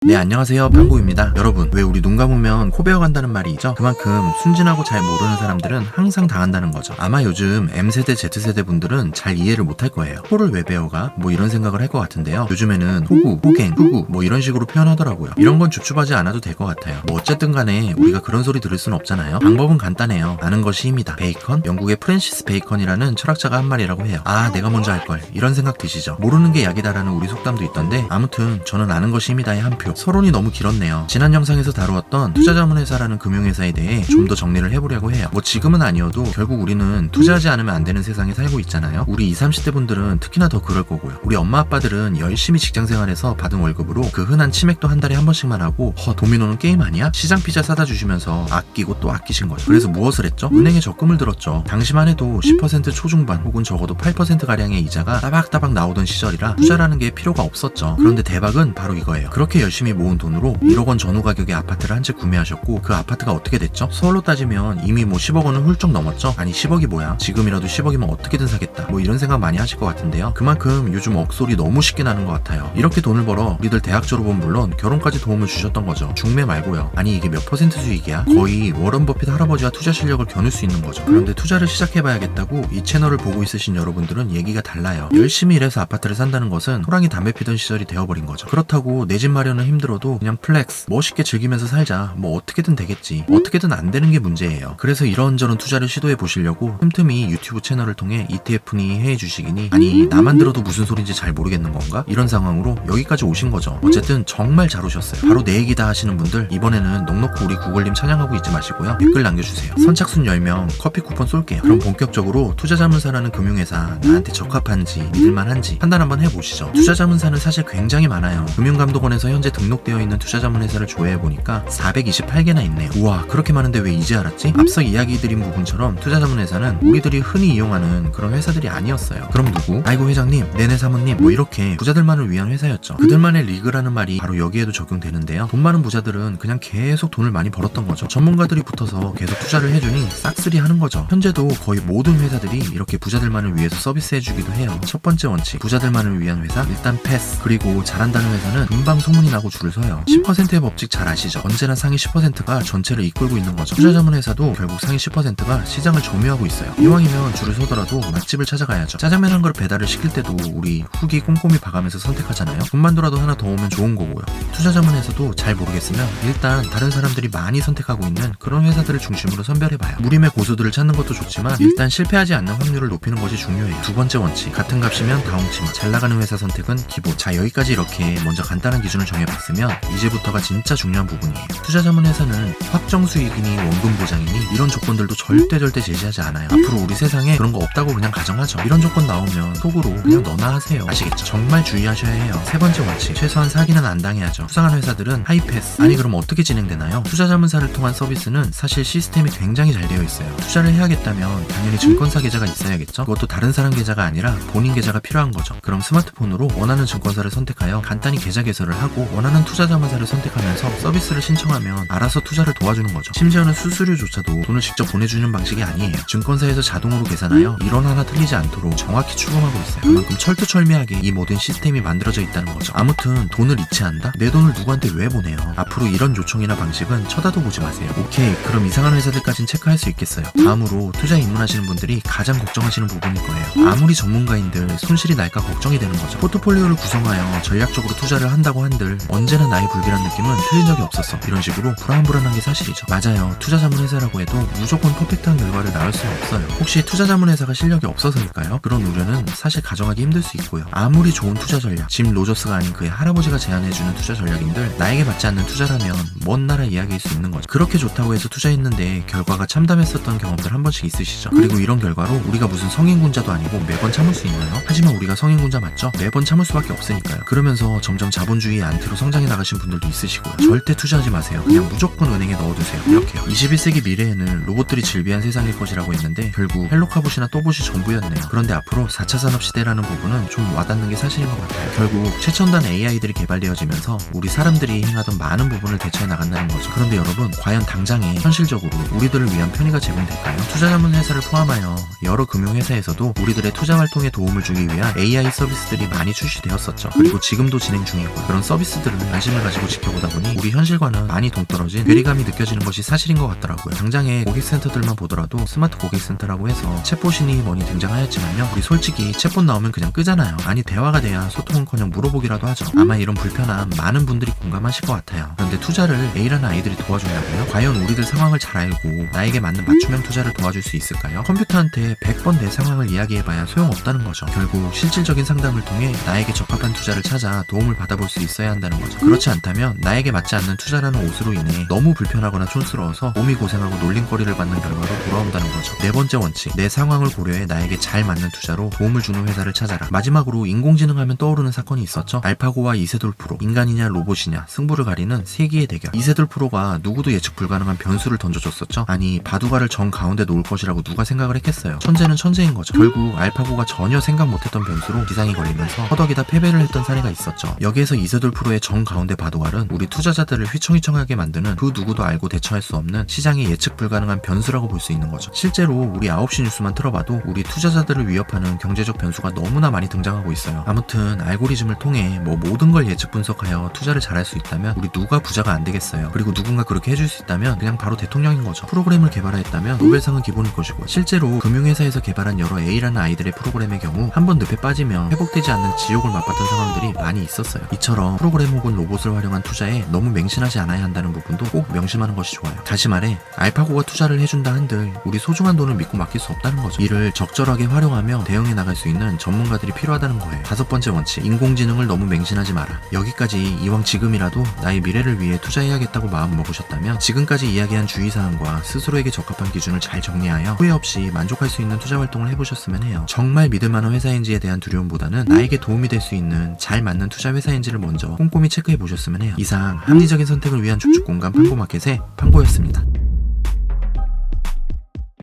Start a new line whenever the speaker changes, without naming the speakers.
네, 안녕하세요. 판고입니다. 여러분, 왜 우리 눈 감으면 코 베어간다는 말이 있죠? 그만큼 순진하고 잘 모르는 사람들은 항상 당한다는 거죠. 아마 요즘 M세대, Z세대 분들은 잘 이해를 못할 거예요. 코를 왜 베어가? 뭐 이런 생각을 할 것 같은데요. 요즘에는 호구, 호갱, 후구 뭐 이런 식으로 표현하더라고요. 이런 건 줍줍하지 않아도 될 것 같아요. 뭐 어쨌든 간에 우리가 그런 소리 들을 순 없잖아요. 방법은 간단해요. 아는 것이 힘이다. 베이컨? 영국의 프랜시스 베이컨이라는 철학자가 한 말이라고 해요. 아, 내가 먼저 할걸. 이런 생각 드시죠? 모르는 게 약이다라는 우리 속담도 있던데, 아무튼 저는 아는 것이 힘이다의 한 표. 서론이 너무 길었네요. 지난 영상에서 다루었던 투자자문회사라는 금융회사에 대해 좀 더 정리를 해보려고 해요. 뭐 지금은 아니어도 결국 우리는 투자하지 않으면 안 되는 세상에 살고 있잖아요. 우리 20, 30대 분들은 특히나 더 그럴 거고요. 우리 엄마 아빠들은 열심히 직장생활에서 받은 월급으로 그 흔한 치맥도 한 달에 한 번씩만 하고, 도미노는 게임 아니야? 시장 피자 사다 주시면서 아끼고 또 아끼신 거죠. 그래서 무엇을 했죠? 은행에 적금을 들었죠. 당시만 해도 10% 초중반 혹은 적어도 8%가량의 이자가 따박따박 나오던 시절이라 투자라는 게 필요가 없었죠. 그런데 대박은 바로 이거예요. 그렇게 열심히 모은 돈으로 1억 원 전후 가격의 아파트를 한 채 구매하셨고, 그 아파트가 어떻게 됐죠? 서울로 따지면 이미 뭐 10억 원은 훌쩍 넘었죠? 아니 10억이 뭐야? 지금이라도 10억이면 어떻게든 사겠다. 뭐 이런 생각 많이 하실 것 같은데요. 그만큼 요즘 억소리 너무 쉽게 나는 것 같아요. 이렇게 돈을 벌어 우리들 대학 졸업은 물론 결혼까지 도움을 주셨던 거죠. 중매 말고요. 아니 이게 몇 퍼센트 수익이야? 거의 워런 버핏 할아버지와 투자 실력을 겨눌 수 있는 거죠. 그런데 투자를 시작해봐야겠다고 이 채널을 보고 있으신 여러분들은 얘기가 달라요. 열심히 일해서 아파트를 산다는 것은 호랑이 담배 피던 시절이 되어버린 거죠. 그렇다고 내 집 마련은 힘들어도 그냥 플렉스, 멋있게 즐기면서 살자, 뭐 어떻게든 되겠지, 어떻게든 안 되는 게 문제예요. 그래서 이런저런 투자를 시도해 보시려고 틈틈이 유튜브 채널을 통해 ETF니 해주시기니, 아니 나만 들어도 무슨 소린지 잘 모르겠는 건가? 이런 상황으로 여기까지 오신 거죠. 어쨌든 정말 잘 오셨어요. 바로 내 얘기다 하시는 분들, 이번에는 넉넉히 우리 구글님 찬양하고 있지 마시고요. 댓글 남겨주세요. 선착순 10명 커피 쿠폰 쏠게요. 그럼 본격적으로 투자자문사라는 금융회사 나한테 적합한지 믿을만한지 판단 한번 해보시죠. 투자자문사는 사실 굉장히 많아요. 금융감독원에서 현재 등록되어 있는 투자자문회사를 조회해보니까 428개나 있네요. 우와, 그렇게 많은데 왜 이제 알았지? 앞서 이야기드린 부분처럼 투자자문회사는 우리들이 흔히 이용하는 그런 회사들이 아니었어요. 그럼 누구? 아이고 회장님, 네네 사모님, 뭐 이렇게 부자들만을 위한 회사였죠. 그들만의 리그라는 말이 바로 여기에도 적용되는데요. 돈 많은 부자들은 그냥 계속 돈을 많이 벌었던 거죠. 전문가들이 붙어서 계속 투자를 해주니 싹쓸이 하는 거죠. 현재도 거의 모든 회사들이 이렇게 부자들만을 위해서 서비스해주기도 해요. 첫 번째 원칙, 부자들만을 위한 회사 일단 패스. 그리고 잘한다는 회사는 금방 소문이 나고 줄을 서요. 10%의 법칙 잘 아시죠? 언제나 상위 10%가 전체를 이끌고 있는 거죠. 투자자문회사도 결국 상위 10%가 시장을 점유하고 있어요. 이왕이면 줄을 서더라도 맛집을 찾아가야죠. 짜장면 한 그릇 배달을 시킬 때도 우리 후기 꼼꼼히 봐가면서 선택하잖아요. 돈만 돌아도 하나 더 오면 좋은 거고요. 투자자문회사도 잘 모르겠으면 일단 다른 사람들이 많이 선택하고 있는 그런 회사들을 중심으로 선별해봐요. 무림의 고수들을 찾는 것도 좋지만 일단 실패하지 않는 확률을 높이는 것이 중요해요. 두 번째 원칙, 같은 값이면 다 훔치마. 잘 나가는 회사 선택은 기본. 자, 여기까지 이렇게 먼저 간단한 기준을 정해봤으면 이제부터가 진짜 중요한 부분이에요. 투자자문회사는 확정 수익이니 원금 보장이니 이런 조건들도 절대 제시하지 않아요. 앞으로 우리 세상에 그런 거 없다고 그냥 가정하죠. 이런 조건 나오면 속으로 그냥 너나 하세요. 아시겠죠? 정말 주의하셔야 해요. 세 번째 원칙, 최소한 사기는 안 당해야죠. 수상한 회사들은 하이패스. 아니 그럼 어떻게 진행되나요? 투자자문사를 통한 서비스는 사실 시스템이 굉장히 잘 되어 있어요. 투자를 해야겠다면 당연히 증권사 계좌가 있어야겠죠. 그것도 다른 사람 계좌가 아니라 본인 계좌가 필요한 거죠. 그럼 스마트폰으로 원하는 증권사를 선택하여 간단히 계좌 개설을 하고 원하는 투자자문사를 선택하면서 서비스를 신청하면 알아서 투자를 도와주는 거죠. 심지어는 수수료조차도 돈을 직접 보내주는 방식이 아니에요. 증권사에서 자동으로 계산하여 일원 하나 틀리지 않도록 정확히 추금하고 있어요. 그만큼 철두철미하게 이 모든 시스템이 만들어져 있다는 거죠. 아무튼 돈을 이체한다? 내 돈을 누구한테 왜 보내요? 앞으로 이런 요청이나 방식은 쳐다도 보지 마세요. 오케이, 그럼 이상한 회사들까진 체크할 수 있겠어요. 다음으로 투자에 입문하시는 분들이 가장 걱정하시는 부분일 거예요. 아무리 전문가인들 손실이 날까 걱정이 되는 거죠. 포트폴리오를 구성하여 전략적으로 투자를 한다고 한들 언제나 나의 불길한 느낌은 틀린 적이 없었어. 이런 식으로 불안불안한 게 사실이죠. 맞아요. 투자자문회사라고 해도 무조건 퍼펙트한 결과를 낳을 수는 없어요. 혹시 투자자문회사가 실력이 없어서일까요? 그런 우려는 사실 가정하기 힘들 수 있고요. 아무리 좋은 투자 전략, 짐 로저스가 아닌 그의 할아버지가 제안해주는 투자 전략인들 나에게 맞지 않는 투자라면 먼 나라 이야기일 수 있는 거죠. 그렇게 좋다고 해서 투자했는데 결과가 참담했었던 경험들 한 번씩 있으시죠? 그리고 이런 결과로 우리가 무슨 성인군자도 아니고 매번 참을 수 있나요? 하지만 우리가 성인군자 맞죠? 매번 참을 수밖에 없으니까요. 그러면서 점점 자본주의의 안티로 성장해 나가신 분들도 있으시고요. 절대 투자하지 마세요. 그냥 무조건 은행에 넣어두세요. 이렇게요. 21세기 미래에는 로봇들이 질비한 세상일 것이라고 했는데 결국 헬로카봇이나 또봇이 전부였네요. 그런데 앞으로 4차 산업시대라는 부분은 좀 와닿는 게 사실인 것 같아요. 결국 최첨단 AI들이 개발되어지면서 우리 사람들이 행하던 많은 부분을 대체해 나간다는 거죠. 그런데 여러분, 과연 당장에 현실적으로 우리들을 위한 편의가 제공될까요? 투자자문회사를 포함하여 여러 금융회사에서도 우리들의 투자 활동에 도움을 주기 위한 AI 서비스들이 많이 출시되었었죠. 그리고 지금도 진행 중이고, 그런 서비스들을 투자자들을 관심을 가지고 지켜보다 보니 우리 현실과는 많이 동떨어진 괴리감이 느껴지는 것이 사실인 것 같더라고요. 당장의 고객센터들만 보더라도 스마트 고객센터라고 해서 챗봇이니 뭐니 등장하였지만요, 우리 솔직히 챗봇 나오면 그냥 끄잖아요. 아니 대화가 돼야 소통은커녕 물어보기라도 하죠. 아마 이런 불편함 많은 분들이 공감하실 것 같아요. 그런데 투자를 A라는 아이들이 도와준다고요? 과연 우리들 상황을 잘 알고 나에게 맞는 맞춤형 투자를 도와줄 수 있을까요? 컴퓨터한테 100번 내 상황을 이야기해봐야 소용없다는 거죠. 결국 실질적인 상담을 통해 나에게 적합한 투자를 찾아 도움을 받아볼 수 있어야 한다는 거죠. 그렇지 않다면 나에게 맞지 않는 투자라는 옷으로 인해 너무 불편하거나 촌스러워서 몸이 고생하고 놀림거리를 받는 결과로 돌아온다는 거죠. 네 번째 원칙, 내 상황을 고려해 나에게 잘 맞는 투자로 도움을 주는 회사를 찾아라. 마지막으로 인공지능 하면 떠오르는 사건이 있었죠. 알파고와 이세돌 프로, 인간이냐 로봇이냐 승부를 가리는 세기의 대결. 이세돌 프로가 누구도 예측 불가능한 변수를 던져줬었죠. 아니 바둑알을 정 가운데 놓을 것이라고 누가 생각을 했겠어요. 천재는 천재인 거죠. 결국 알파고가 전혀 생각 못했던 변수로 기상이 걸리면서 허덕이다 패배를 했던 사례가 있었죠. 여기에서 이세돌 프로의 정 가운데 바둑알은 우리 투자자들을 휘청휘청하게 만드는 그 누구도 알고 대처할 수 없는 시장의 예측 불가능한 변수라고 볼 수 있는 거죠. 실제로 우리 9시 뉴스만 틀어봐도 우리 투자자들을 위협하는 경제적 변수가 너무나 많이 등장하고 있어요. 아무튼 알고리즘을 통해 모든 걸 예측 분석하여 투자를 잘할 수 있다면 우리 누가 부자가 안 되겠어요. 그리고 누군가 그렇게 해줄 수 있다면 그냥 바로 대통령인 거죠. 프로그램을 개발하였다면 노벨상은 기본일 것이고, 실제로 금융회사에서 개발한 여러 A라는 아이들의 프로그램의 경우 한 번 늪에 빠지면 회복되지 않는 지옥을 맛봤던 상황들이 많이 있었어요. 이처럼 프로그램 혹은 로봇을 활용한 투자에 너무 맹신하지 않아야 한다는 부분도 꼭 명심하는 것이 좋아요. 다시 말해 알파고가 투자를 해준다 한들 우리 소중한 돈을 믿고 맡길 수 없다는 거죠. 이를 적절하게 활용하며 대응해 나갈 수 있는 전문가들이 필요하다는 거예요. 다섯 번째 원칙, 인공지능을 너무 맹신하지 마라. 여기까지 이왕 지금이라도 나의 미래를 위해 투자해야겠다고 마음 먹으셨다면 지금까지 이야기한 주의사항과 스스로에게 적합한 기준을 잘 정리하여 후회 없이 만족할 수 있는 투자 활동을 해보셨으면 해요. 정말 믿을만한 회사인지에 대한 두려움보다는 나에게 도움이 될 수 있는 잘 맞는 투자 회사인지를 먼저 꼼꼼히 체크해 보셨으면 해요. 이상 합리적인 선택을 위한 주축 공간 판고마켓의 판고였습니다.